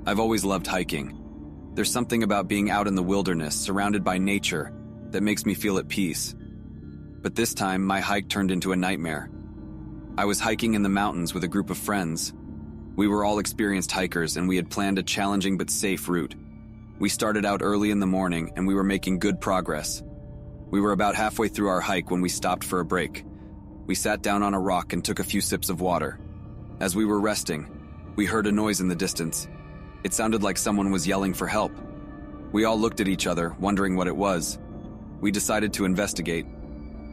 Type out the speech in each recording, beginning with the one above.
I've always loved hiking. There's something about being out in the wilderness, surrounded by nature, that makes me feel at peace. But this time, my hike turned into a nightmare. I was hiking in the mountains with a group of friends. We were all experienced hikers, and we had planned a challenging but safe route. We started out early in the morning, and we were making good progress. We were about halfway through our hike when we stopped for a break. We sat down on a rock and took a few sips of water. As we were resting, we heard a noise in the distance. It sounded like someone was yelling for help. We all looked at each other, wondering what it was. We decided to investigate.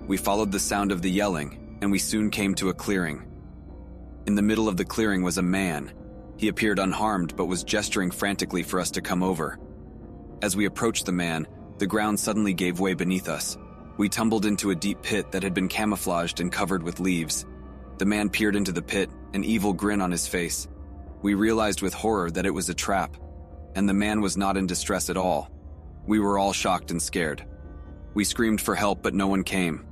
We followed the sound of the yelling, and we soon came to a clearing. In the middle of the clearing was a man. He appeared unharmed but was gesturing frantically for us to come over. As we approached the man, the ground suddenly gave way beneath us. We tumbled into a deep pit that had been camouflaged and covered with leaves. The man peered into the pit, an evil grin on his face. We realized with horror that it was a trap, and the man was not in distress at all. We were all shocked and scared. We screamed for help, but no one came.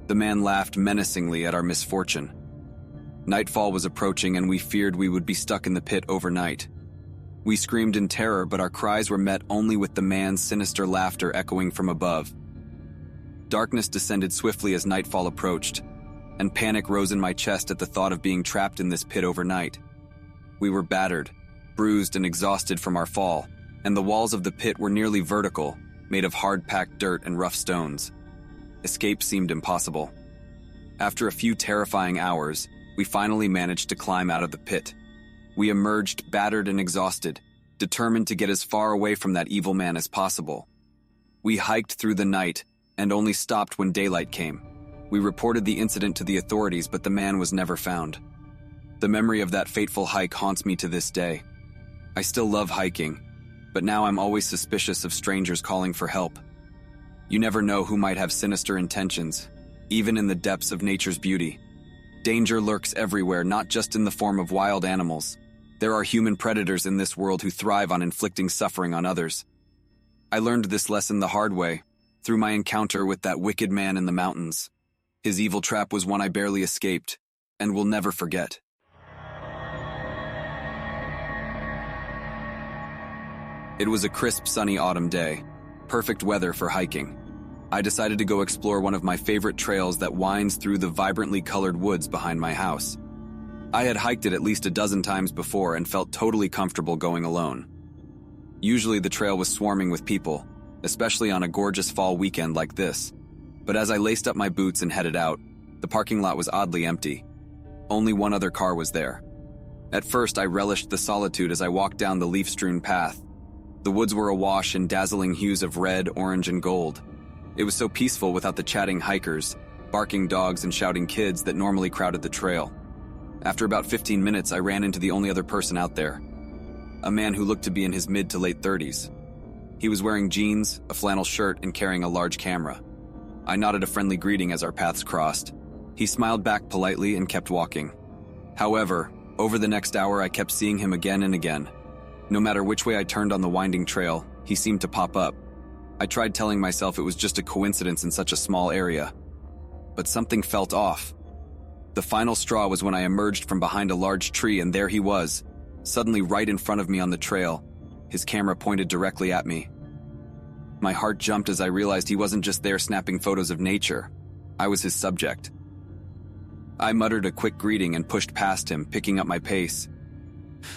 The man laughed menacingly at our misfortune. Nightfall was approaching, and we feared we would be stuck in the pit overnight. We screamed in terror, but our cries were met only with the man's sinister laughter echoing from above. Darkness descended swiftly as nightfall approached, and panic rose in my chest at the thought of being trapped in this pit overnight. We were battered, bruised, and exhausted from our fall, and the walls of the pit were nearly vertical, made of hard-packed dirt and rough stones. Escape seemed impossible. After a few terrifying hours, we finally managed to climb out of the pit. We emerged battered and exhausted, determined to get as far away from that evil man as possible. We hiked through the night and only stopped when daylight came. We reported the incident to the authorities, but the man was never found. The memory of that fateful hike haunts me to this day. I still love hiking, but now I'm always suspicious of strangers calling for help. You never know who might have sinister intentions, even in the depths of nature's beauty. Danger lurks everywhere, not just in the form of wild animals. There are human predators in this world who thrive on inflicting suffering on others. I learned this lesson the hard way, through my encounter with that wicked man in the mountains. His evil trap was one I barely escaped, and will never forget. It was a crisp, sunny autumn day, perfect weather for hiking. I decided to go explore one of my favorite trails that winds through the vibrantly colored woods behind my house. I had hiked it at least a dozen times before and felt totally comfortable going alone. Usually the trail was swarming with people, especially on a gorgeous fall weekend like this. But as I laced up my boots and headed out, the parking lot was oddly empty. Only one other car was there. At first I relished the solitude as I walked down the leaf-strewn path. The woods were awash in dazzling hues of red, orange, and gold. It was so peaceful without the chatting hikers, barking dogs, and shouting kids that normally crowded the trail. After about 15 minutes, I ran into the only other person out there, a man who looked to be in his mid to late 30s. He was wearing jeans, a flannel shirt, and carrying a large camera. I nodded a friendly greeting as our paths crossed. He smiled back politely and kept walking. However, over the next hour, I kept seeing him again and again. No matter which way I turned on the winding trail, he seemed to pop up. I tried telling myself it was just a coincidence in such a small area. But something felt off. The final straw was when I emerged from behind a large tree, and there he was, suddenly right in front of me on the trail, his camera pointed directly at me. My heart jumped as I realized he wasn't just there snapping photos of nature. I was his subject. I muttered a quick greeting and pushed past him, picking up my pace.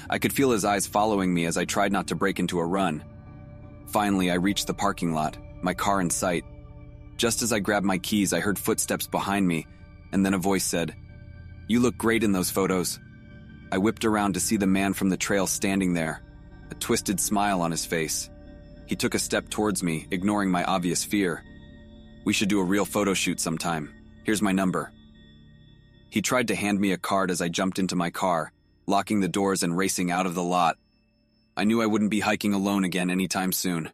I could feel his eyes following me as I tried not to break into a run. Finally, I reached the parking lot, my car in sight. Just as I grabbed my keys, I heard footsteps behind me, and then a voice said, "You look great in those photos." I whipped around to see the man from the trail standing there, a twisted smile on his face. He took a step towards me, ignoring my obvious fear. "We should do a real photo shoot sometime. Here's my number." He tried to hand me a card as I jumped into my car, locking the doors and racing out of the lot. I knew I wouldn't be hiking alone again anytime soon.